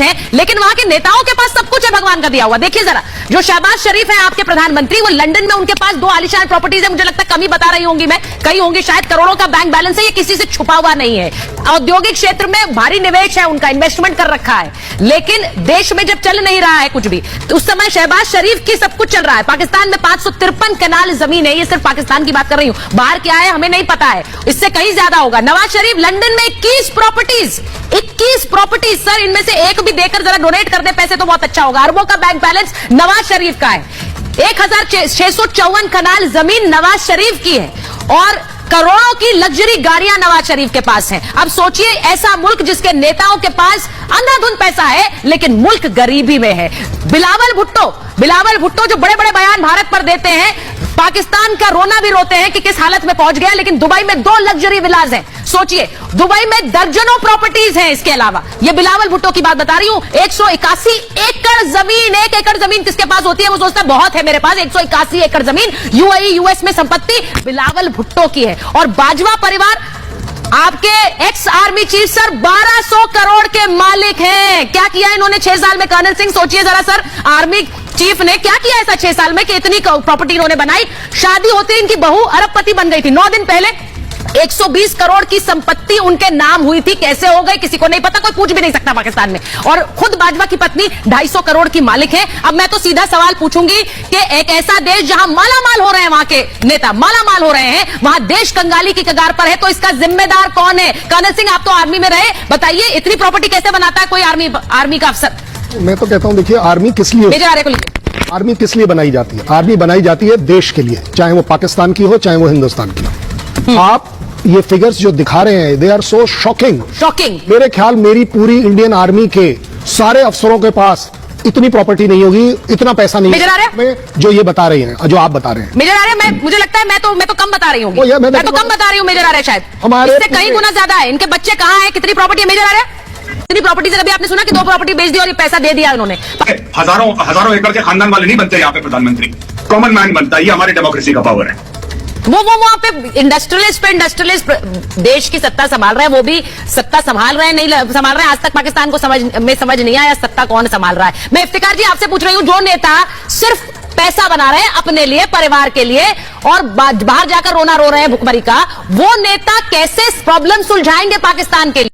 पास है, लेकिन वहां के नेताओं के पास सब कुछ है भगवान का दिया हुआ। देखिए जरा, जो शहबाज शरीफ है आपके प्रधानमंत्री, वो लंदन में उनके पास 2 आलीशान प्रॉपर्टीज है। मुझे लगता है कम ही बता रही होंगी मैं, कई होंगी शायद, करोड़ों का बैंक बैलेंस है, ये किसी से छुपा हुआ नहीं है। औद्योगिक क्षेत्र में भारी निवेश है उनका, इन्वेस्टमेंट कर रखा है, लेकिन देश में जब चल नहीं रहा है कुछ भी, तो उस समय शहबाज शरीफ की सब कुछ चल रहा है। पाकिस्तान में 553 कनाल जमीन है, ये सिर्फ पाकिस्तान की बात कर रही हूं, बाहर क्या है हमें नहीं पता है, इससे कहीं ज्यादा होगा। नवाज शरीफ लंदन में 21 प्रॉपर्टीज सर, इनमें से एक भी देकर जरा डोनेट कर दे पैसे तो बहुत अच्छा होगा। अरबों का बैंक बैलेंस नवाज शरीफ का है, 1654 कनाल जमीन नवाज शरीफ की है, और करोड़ों की लग्जरी गाड़ियां नवाज शरीफ के पास हैं। अब सोचिए, ऐसा मुल्क जिसके नेताओं के पास अंधाधुंध पैसा है, लेकिन मुल्क गरीबी में है। बिलावल भुट्टो जो बड़े बड़े बयान भारत पर देते हैं, पाकिस्तान का रोना भी रोते हैं कि किस हालत में पहुंच गया, लेकिन दुबई में 2 लग्जरी विलाज हैं। सोचिए, दुबई में दर्जनों प्रॉपर्टीज हैं। इसके अलावा ये बिलावल भुट्टो की बात बता रही हूं, 181 एकड़ जमीन, 1 एकड़ जमीन किसके पास होती है, वो सोचता है बहुत है मेरे पास, 181 एकड़ जमीन यूएई यूएस में संपत्ति बिलावल भुट्टो की है। और बाजवा परिवार, आपके ex army chief sir 1200 crore के मालिक हैं। क्या किया इन्होंने 6 साल में? कर्नल सिंह सोचिए जरा सर, आर्मी चीफ ने क्या किया ऐसा 6 साल में कि इतनी प्रॉपर्टी इन्होंने बनाई। शादी होते इनकी बहू अरबपति बन गई थी। 9 दिन पहले 120 करोड़ की संपत्ति उनके नाम हुई थी, कैसे हो गई किसी को नहीं पता, कोई पूछ भी नहीं सकता पाकिस्तान में। और खुद बाजवा की पत्नी 250 करोड़ की मालिक है। अब मैं तो सीधा सवाल पूछूंगी कि एक ऐसा देश जहां मालामाल हो रहे हैं, वहां के नेता मालामाल हो रहे हैं, वहां देश कंगाली की कगार पर है, तो इसका जिम्मेदार कौन है? कर्नल सिंह, आप तो आर्मी में रहे, बताइए इतनी प्रॉपर्टी कैसे बनाता है कोई आर्मी का अफसर? मैं तो कहता हूं, देखिए आर्मी किस लिए, मेजर आर्य को लीजिए। आर्मी किस लिए बनाई जाती है? आर्मी बनाई जाती है देश के लिए, चाहे वो पाकिस्तान की हो चाहे वो हिंदुस्तान की हो। आप ये फिगर्स जो दिखा रहे हैं, दे आर सो शॉकिंग। मेरे ख्याल मेरी पूरी इंडियन आर्मी के सारे अफसरों के पास इतनी प्रॉपर्टी नहीं होगी, इतना पैसा नहीं है जो ये बता रहे हैं, जो आप बता रहे हैं। मेजर आर्य, मुझे लगता है मैं तो कम बता रही हूँ, मैं तो कम बता रही हूँ मेजर आर्य, शायद हमारे इससे कहीं गुना ज्यादा है। इनके बच्चे कहाँ हैं, कितनी प्रॉपर्टी है मेजर आर्य? कितनी प्रॉपर्टी से कभी आपने सुना कि 2 प्रॉपर्टी बेच दी और ये पैसा दे दिया उन्होंने? हजारों एकड़ के खानदान वाले नहीं बनते यहाँ पे प्रधानमंत्री, कॉमन मैन बनता है। ये हमारी डेमोक्रेसी का पावर है। वो वहां पे इंडस्ट्रियलिस्ट देश की सत्ता संभाल रहे हैं, वो भी सत्ता संभाल रहे हैं, नहीं संभाल रहे हैं। आज तक पाकिस्तान को समझ नहीं आया सत्ता कौन संभाल रहा है। मैं इफ्तिकार जी आपसे पूछ रही हूं, जो नेता सिर्फ पैसा बना रहे हैं अपने लिए, परिवार के लिए, और बाहर जाकर रोना रो रहे हैं भुखमरी का, वो नेता कैसे प्रॉब्लम सुलझाएंगे पाकिस्तान के लिए?